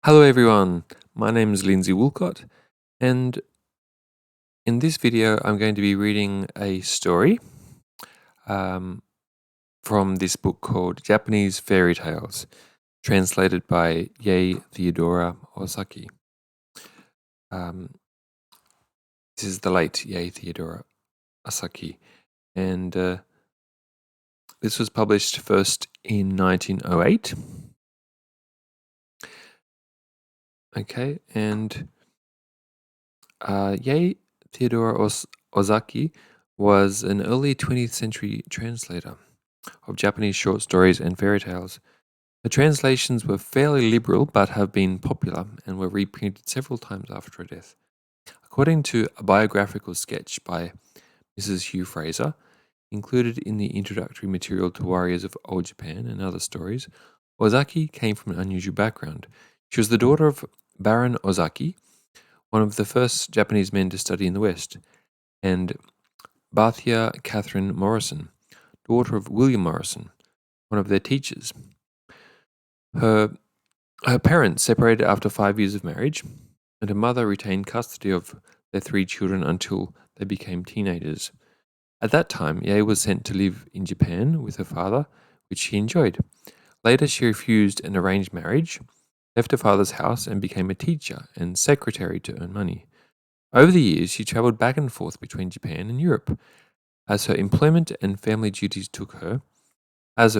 Hello everyone, my name is Lindsay Woolcott, and in this video I'm going to be reading a story um, from this book called Japanese Fairy Tales, translated by Yei Theodora Ozaki. This is the late Yei Theodora Ozaki, and this was published first in 1908. Okay, and Yei Theodora Ozaki was an early 20th century translator of Japanese short stories and fairy tales. The translations were fairly liberal but have been popular and were reprinted several times after her death. According to a biographical sketch by Mrs. Hugh Fraser, included in the introductory material to Warriors of Old Japan and Other Stories, Ozaki came from an unusual background. She was the daughter of Baron Ozaki, one of the first Japanese men to study in the West, and Bathia Catherine Morrison, daughter of William Morrison, one of their teachers. Her parents separated after 5 years of marriage, and her mother retained custody of their 3 children until they became teenagers. At that time, Yei was sent to live in Japan with her father, which she enjoyed. Later, she refused an arranged marriage, left her father's house, and became a teacher and secretary to earn money. Over the years, she traveled back and forth between Japan and Europe as her employment and family duties took her, and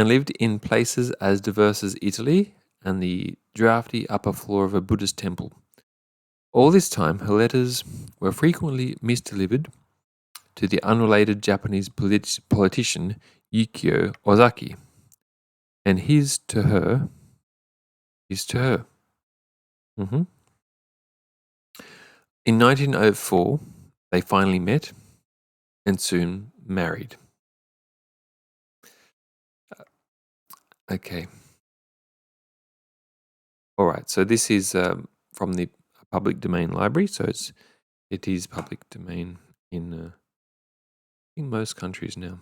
lived in places as diverse as Italy and the drafty upper floor of a Buddhist temple. All this time, her letters were frequently misdelivered to the unrelated Japanese politician Yukio Ozaki, and his to her is to her. In 1904, they finally met and soon married. Okay. All right. So this is from the public domain library. So it is public domain in most countries now.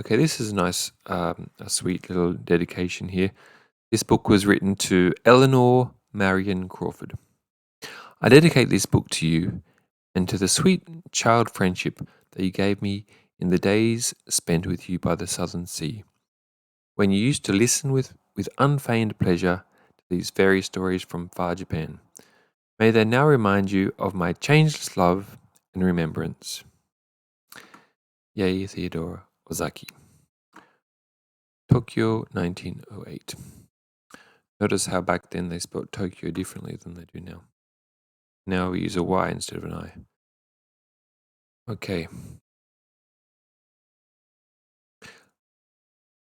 Okay, this is a nice, a sweet little dedication here. This book was written to Eleanor Marion Crawford. I dedicate this book to you and to the sweet child friendship that you gave me in the days spent with you by the Southern Sea, when you used to listen with unfeigned pleasure to these fairy stories from far Japan. May they now remind you of my changeless love and remembrance. Yei Theodora Ozaki. Tokyo, 1908. Notice how back then they spelled Tokyo differently than they do now. Now we use a Y instead of an I. Okay.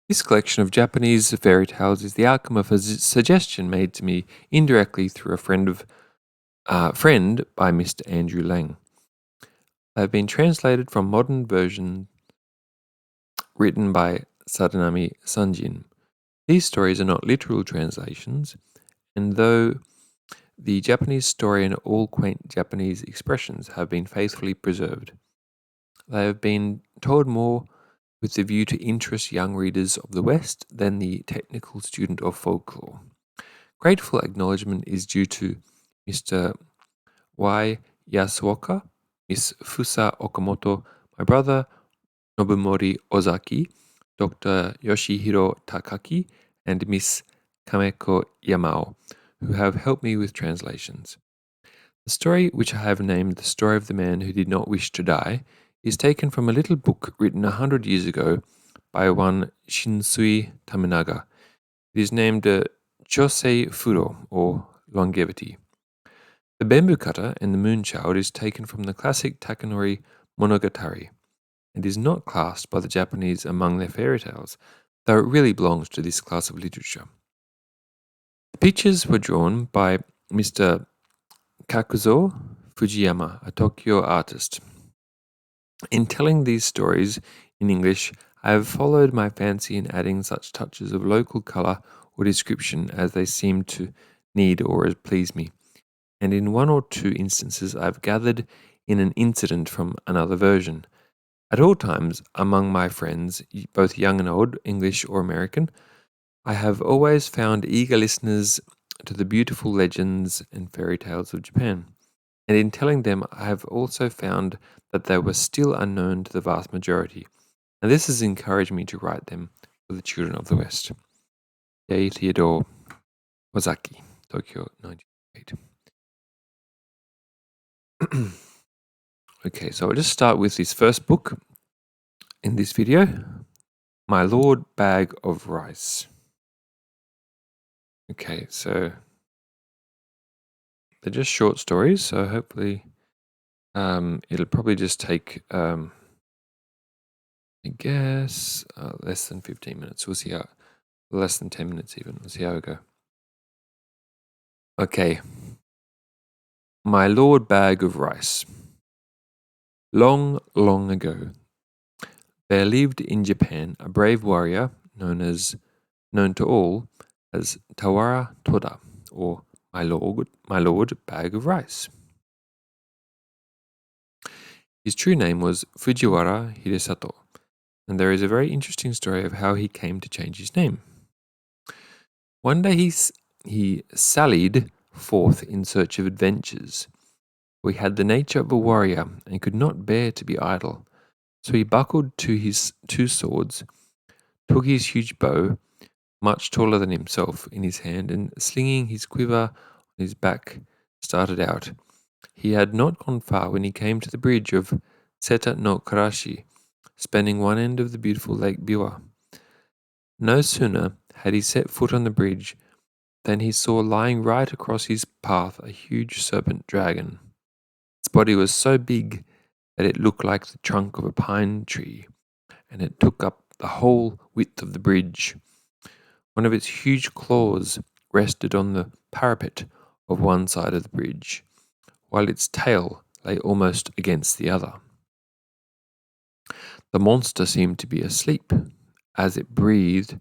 This collection of Japanese fairy tales is the outcome of a suggestion made to me indirectly through a friend by Mr. Andrew Lang. They have been translated from modern version written by Sadanami Sanjin. These stories are not literal translations, and though the Japanese story and all quaint Japanese expressions have been faithfully preserved, they have been told more with the view to interest young readers of the West than the technical student of folklore. Grateful acknowledgement is due to Mr. Y. Yasuoka, Miss Fusa Okamoto, my brother Nobumori Ozaki, Dr. Yoshihiro Takaki, and Miss Kameko Yamao, who have helped me with translations. The story, which I have named The Story of the Man Who Did Not Wish to Die, is taken from a little book written 100 years ago by one Shinsui Taminaga. It is named Chosei Furo, or Longevity. The Bamboo Cutter and the Moon Child is taken from the classic Takanori Monogatari, and is not classed by the Japanese among their fairy tales, though it really belongs to this class of literature. The pictures were drawn by Mr. Kakuzo Fujiyama, a Tokyo artist. In telling these stories in English, I have followed my fancy in adding such touches of local colour or description as they seem to need or as please me, and in one or two instances I have gathered in an incident from another version. At all times, among my friends, both young and old, English or American, I have always found eager listeners to the beautiful legends and fairy tales of Japan, and in telling them, I have also found that they were still unknown to the vast majority, and this has encouraged me to write them for the children of the West. Yei T Ozaki, Tokyo, 1998. Okay, so I'll just start with this first book in this video, My Lord Bag of Rice. Okay, so they're just short stories, so hopefully it'll probably just take, I guess, less than 15 minutes. We'll see how, less than 10 minutes even. We'll see how we go. Okay. My Lord Bag of Rice. Long, long ago, there lived in Japan a brave warrior known to all as Towara Toda, or my Lord Bag of Rice. His true name was Fujiwara Hidesato, and there is a very interesting story of how he came to change his name. One day he sallied forth in search of adventures. For he had the nature of a warrior and could not bear to be idle. So he buckled to his 2 swords, took his huge bow, much taller than himself, in his hand, and slinging his quiver on his back, started out. He had not gone far when he came to the bridge of Seta no Karashi, spanning one end of the beautiful Lake Biwa. No sooner had he set foot on the bridge than he saw lying right across his path a huge serpent dragon. Its body was so big that it looked like the trunk of a pine tree, and it took up the whole width of the bridge. One of its huge claws rested on the parapet of one side of the bridge, while its tail lay almost against the other. The monster seemed to be asleep, as it breathed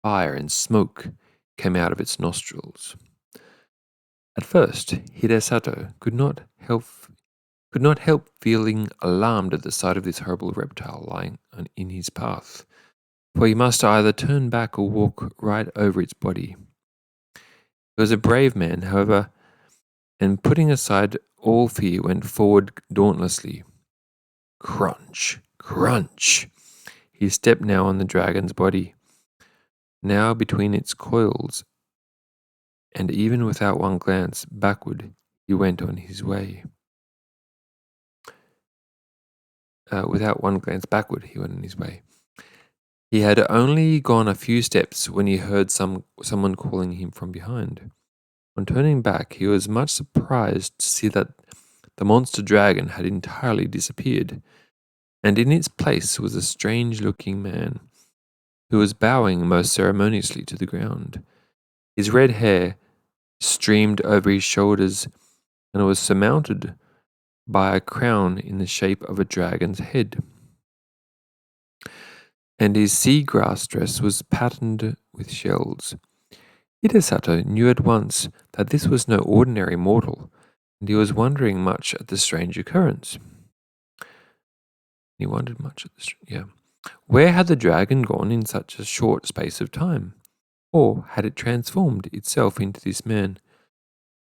fire and smoke came out of its nostrils. At first, Hidesato could not help feeling alarmed at the sight of this horrible reptile lying in his path, for he must either turn back or walk right over its body. He was a brave man, however, and putting aside all fear, went forward dauntlessly. Crunch, crunch! He stepped now on the dragon's body, now between its coils, and even without one glance backward, he went on his way. He had only gone a few steps when he heard someone calling him from behind. On turning back, he was much surprised to see that the monster dragon had entirely disappeared, and in its place was a strange-looking man who was bowing most ceremoniously to the ground. His red hair streamed over his shoulders and was surmounted by a crown in the shape of a dragon's head. And his seagrass dress was patterned with shells. Hidesato knew at once that this was no ordinary mortal, and he was wondering much at the strange occurrence. Where had the dragon gone in such a short space of time? Or had it transformed itself into this man?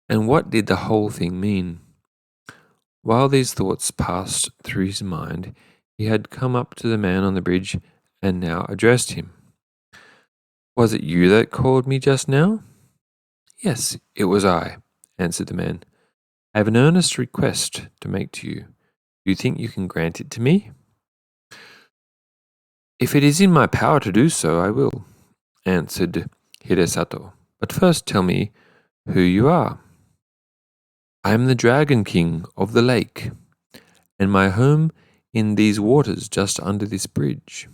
And what did the whole thing mean? While these thoughts passed through his mind, he had come up to the man on the bridge and now addressed him. Was it you that called me just now? Yes, it was I, answered the man. I have an earnest request to make to you. Do you think you can grant it to me? If it is in my power to do so, I will, answered Hidesato. But first tell me who you are. I am the Dragon King of the lake, and my home in these waters just under this bridge.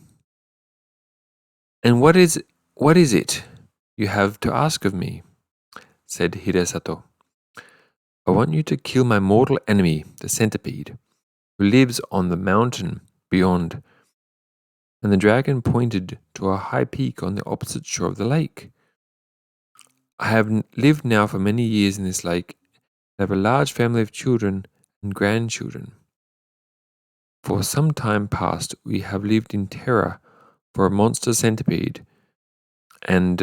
And what is it you have to ask of me? Said Hidesato. I want you to kill my mortal enemy, the centipede, who lives on the mountain beyond. And the dragon pointed to a high peak on the opposite shore of the lake. I have lived now for many years in this lake and have a large family of children and grandchildren. For some time past we have lived in terror for a monster centipede And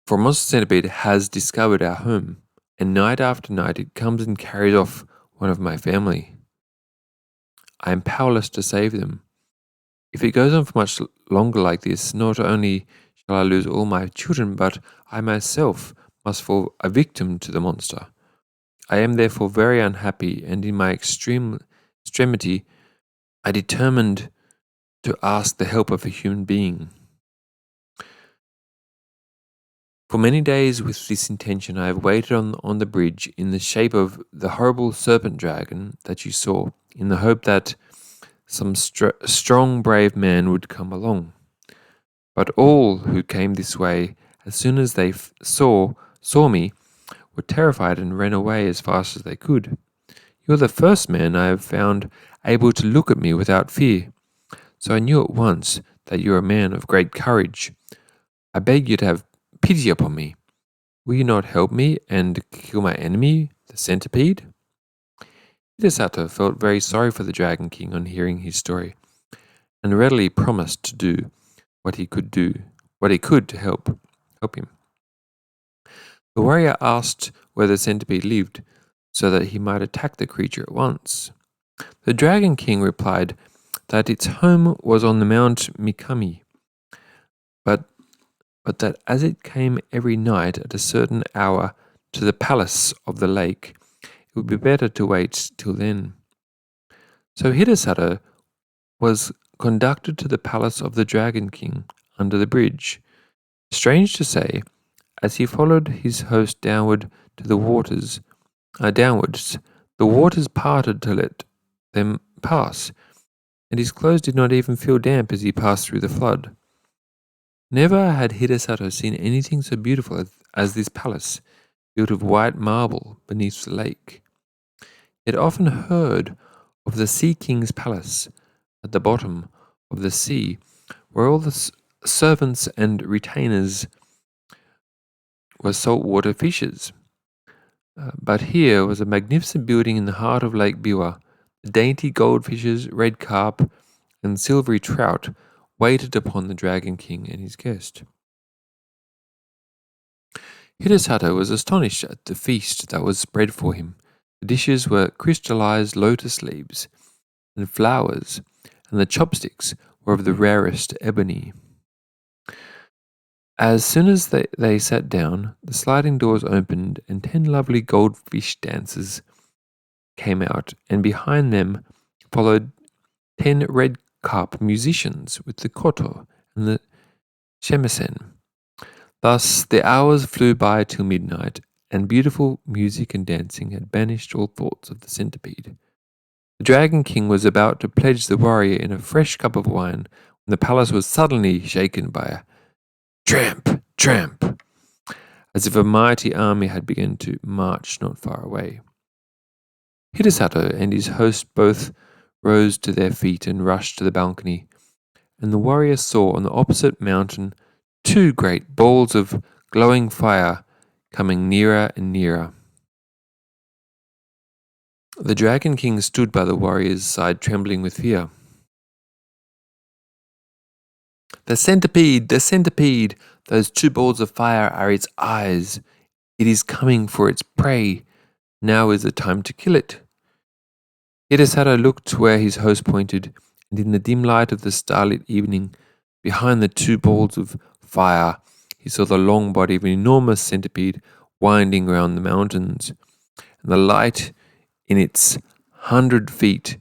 for Monster Centipede has discovered our home, and night after night it comes and carries off one of my family. I am powerless to save them. If it goes on for much longer like this, not only shall I lose all my children, but I myself must fall a victim to the monster. I am therefore very unhappy, and in my extremity, I determined to ask the help of a human being. For many days with this intention I have waited on the bridge in the shape of the horrible serpent dragon that you saw, in the hope that some strong, brave man would come along. But all who came this way, as soon as they saw me, were terrified and ran away as fast as they could. You are the first man I have found able to look at me without fear, so I knew at once that you are a man of great courage. I beg you to have pity upon me. Will you not help me and kill my enemy, the centipede? Hidesato felt very sorry for the Dragon King on hearing his story, and readily promised to do what he could to help him. The warrior asked where the centipede lived, so that he might attack the creature at once. The Dragon King replied that its home was on the Mount Mikami, but that as it came every night at a certain hour to the palace of the lake, it would be better to wait till then. So Hidesato was conducted to the palace of the Dragon King under the bridge. Strange to say, as he followed his host downwards, the waters parted to let them pass, and his clothes did not even feel damp as he passed through the flood. Never had Hidesato seen anything so beautiful as this palace, built of white marble beneath the lake. He had often heard of the Sea King's palace at the bottom of the sea, where all the servants and retainers were saltwater fishes. But here was a magnificent building in the heart of Lake Biwa. The dainty goldfishes, red carp, and silvery trout waited upon the Dragon King and his guest. Hidesato was astonished at the feast that was spread for him. The dishes were crystallized lotus leaves and flowers, and the chopsticks were of the rarest ebony. As soon as they sat down, the sliding doors opened, and 10 lovely goldfish dancers came out, and behind them followed 10 red carp musicians with the koto and the shamisen. Thus the hours flew by till midnight, and beautiful music and dancing had banished all thoughts of the centipede. The Dragon King was about to pledge the warrior in a fresh cup of wine when the palace was suddenly shaken by a tramp, tramp, as if a mighty army had begun to march not far away. Hidesato and his host both rose to their feet and rushed to the balcony, and the warrior saw on the opposite mountain 2 great balls of glowing fire coming nearer and nearer. The Dragon King stood by the warrior's side, trembling with fear. The centipede! The centipede! Those 2 balls of fire are its eyes. It is coming for its prey. Now is the time to kill it. Hidesato looked where his host pointed, and in the dim light of the starlit evening, behind the 2 balls of fire, he saw the long body of an enormous centipede winding round the mountains, and the light in its 100 feet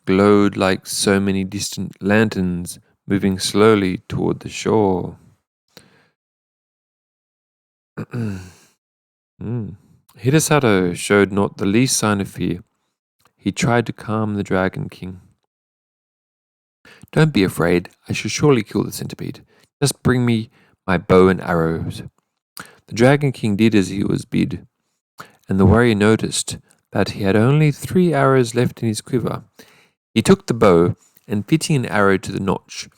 glowed like so many distant lanterns moving slowly toward the shore. Hidesato showed not the least sign of fear. He tried to calm the Dragon King. Don't be afraid, I shall surely kill the centipede. Just bring me my bow and arrows. The Dragon King did as he was bid, and the warrior noticed that he had only 3 arrows left in his quiver. He took the bow, and fitting an arrow to the notch,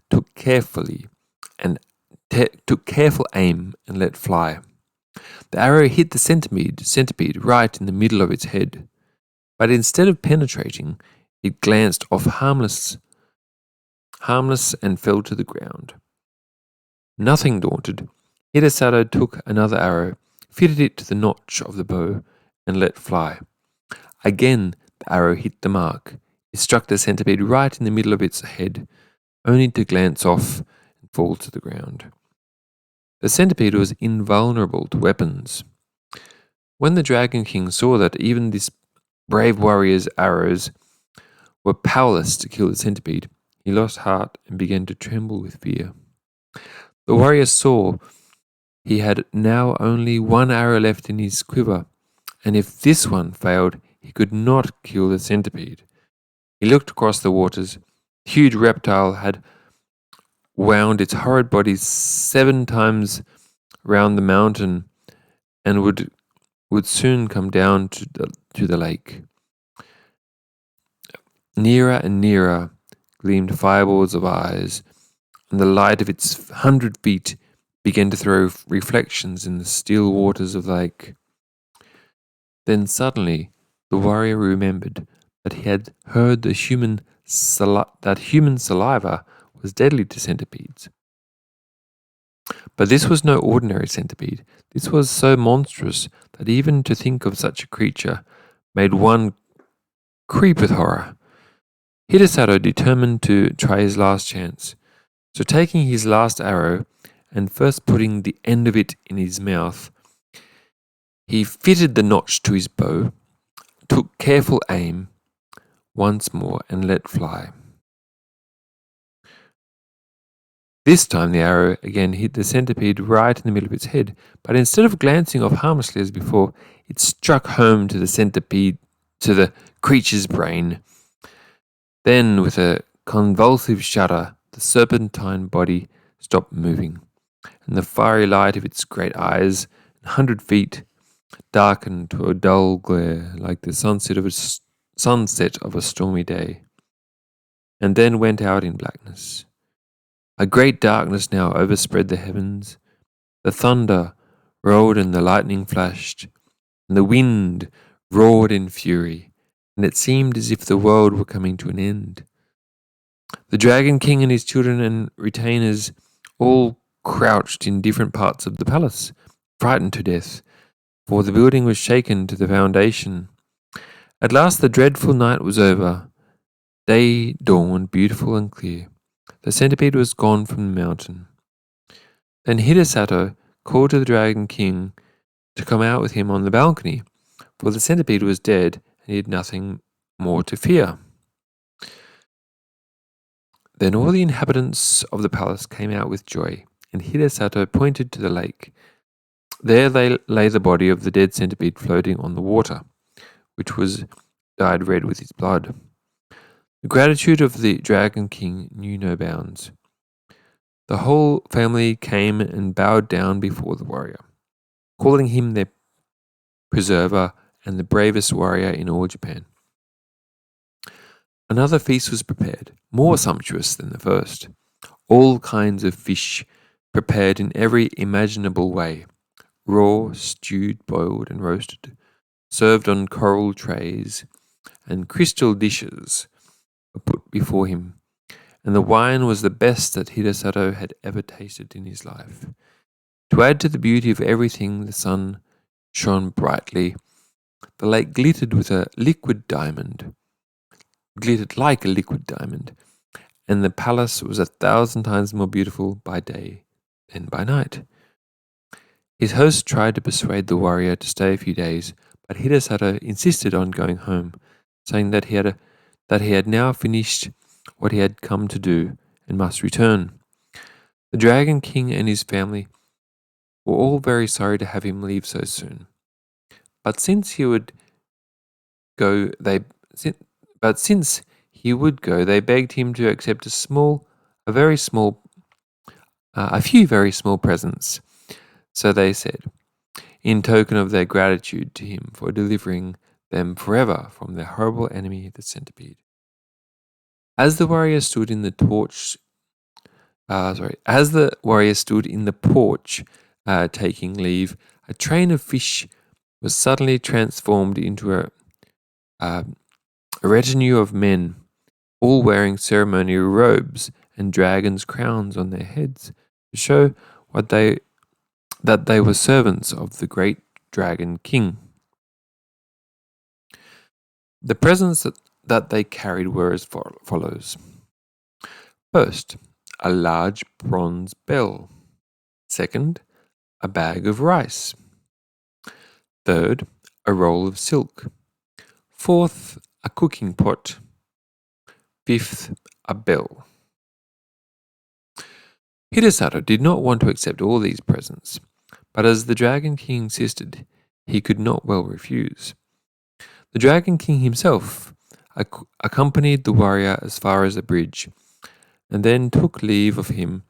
took careful aim and let fly. The arrow hit the centipede right in the middle of its head, but instead of penetrating, It glanced off harmless and fell to the ground. Nothing daunted, Hidesato took another arrow, fitted it to the notch of the bow, and let fly. Again, the arrow hit the mark. It struck the centipede right in the middle of its head, only to glance off and fall to the ground. The centipede was invulnerable to weapons. When the Dragon King saw that even this brave warrior's arrows were powerless to kill the centipede, he lost heart and began to tremble with fear. The warrior saw he had now only one arrow left in his quiver, and if this one failed, he could not kill the centipede. He looked across the waters. The huge reptile had wound its horrid body 7 times round the mountain and would soon come down to the lake. Nearer and nearer gleamed fireballs of eyes, and the light of its 100 feet began to throw reflections in the still waters of the lake. Then suddenly the warrior remembered that he had heard that human saliva was deadly to centipedes. But this was no ordinary centipede. This was so monstrous that even to think of such a creature made one creep with horror. Hidesato determined to try his last chance. So taking his last arrow and first putting the end of it in his mouth, he fitted the notch to his bow, took careful aim once more and let fly. This time the arrow again hit the centipede right in the middle of its head, but instead of glancing off harmlessly as before, it struck home to the creature's brain. Then, with a convulsive shudder, the serpentine body stopped moving, and the fiery light of its great eyes, 100 feet, darkened to a dull glare like the sunset of a stormy day, and then went out in blackness. A great darkness now overspread the heavens. The thunder rolled and the lightning flashed, and the wind roared in fury, and it seemed as if the world were coming to an end. The Dragon King and his children and retainers all crouched in different parts of the palace, frightened to death, for the building was shaken to the foundation. At last the dreadful night was over. Day dawned beautiful and clear. The centipede was gone from the mountain. Then Hidesato called to the Dragon King to come out with him on the balcony, for the centipede was dead and he had nothing more to fear. Then all the inhabitants of the palace came out with joy, and Hidesato pointed to the lake. There lay the body of the dead centipede floating on the water, which was dyed red with his blood. The gratitude of the Dragon King knew no bounds. The whole family came and bowed down before the warrior, calling him their preserver and the bravest warrior in all Japan. Another feast was prepared, more sumptuous than the first. All kinds of fish prepared in every imaginable way, raw, stewed, boiled, and roasted, served on coral trays, and crystal dishes were put before him, and the wine was the best that Hidesato had ever tasted in his life. To add to the beauty of everything, the sun shone brightly. The lake glittered like a liquid diamond, and the palace was 1,000 times more beautiful by day than by night. His host tried to persuade the warrior to stay a few days, but Hidesato insisted on going home, saying that he had now finished what he had come to do and must return. The Dragon King and his family were all very sorry to have him leave so soon. But since he would go, they begged him to accept a few very small presents. So they said, in token of their gratitude to him for delivering them forever from their horrible enemy, the centipede. As the warrior stood in the porch taking leave, a train of fish was suddenly transformed into a a retinue of men, all wearing ceremonial robes and dragons' crowns on their heads, to show that they were servants of the great dragon king. The presents that they carried were as follows. First, a large bronze bell. Second, a bag of rice. Third, a roll of silk. Fourth, a cooking pot. Fifth, a bell. Hidesato did not want to accept all these presents, but as the Dragon King insisted, he could not well refuse. The Dragon King himself accompanied the warrior as far as the bridge, and then took leave of him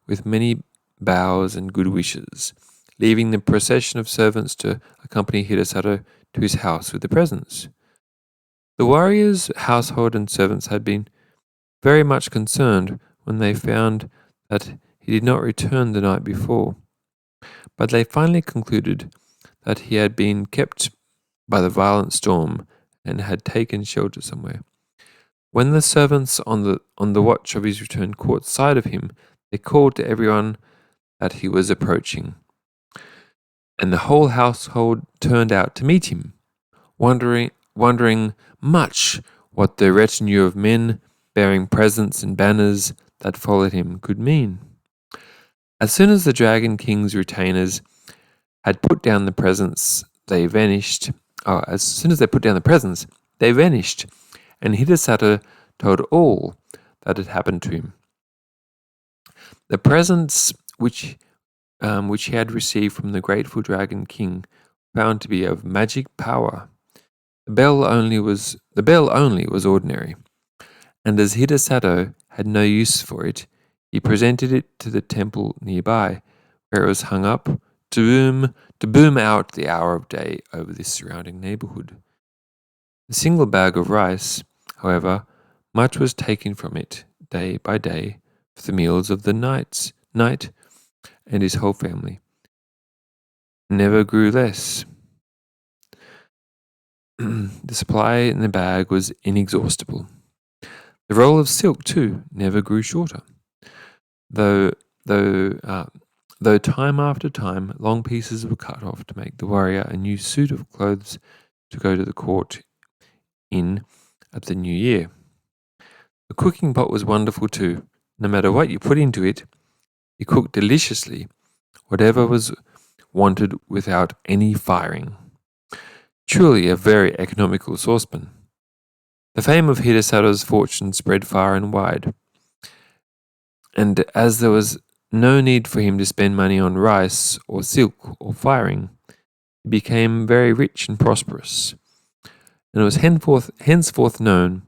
with many bows and good wishes, leaving the procession of servants to accompany Hidesato to his house with the presents. The warrior's household and servants had been very much concerned when they found that he did not return the night before, but they finally concluded that he had been kept by the violent storm and had taken shelter somewhere. When the servants on the watch of his return caught sight of him, they called to everyone that he was approaching, and the whole household turned out to meet him, wondering much what the retinue of men bearing presents and banners that followed him could mean. As soon as the Dragon King's retainers had put down the presents, they vanished. As soon as they put down the presents, they vanished, and Hidesato told all that had happened to him. The presents which he had received from the grateful Dragon King found to be of magic power. The bell only was ordinary, and as Hidesato had no use for it, he presented it to the temple nearby, where it was hung up to boom out the hour of day over the surrounding neighborhood. The single bag of rice, however, much was taken from it day by day for the meals of the knight and his whole family. Never grew less. The supply in the bag was inexhaustible. The roll of silk, too, never grew shorter. Though time after time, long pieces were cut off to make the warrior a new suit of clothes to go to the court in at the new year. The cooking pot was wonderful too. No matter what you put into it, it cooked deliciously, whatever was wanted without any firing. Truly a very economical saucepan. The fame of Hidesato's fortune spread far and wide, and as there was no need for him to spend money on rice or silk or firing, he became very rich and prosperous, and was henceforth known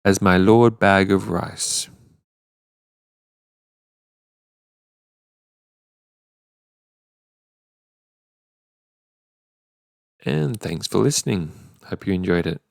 as my Lord Bag of Rice. And thanks for listening. Hope you enjoyed it.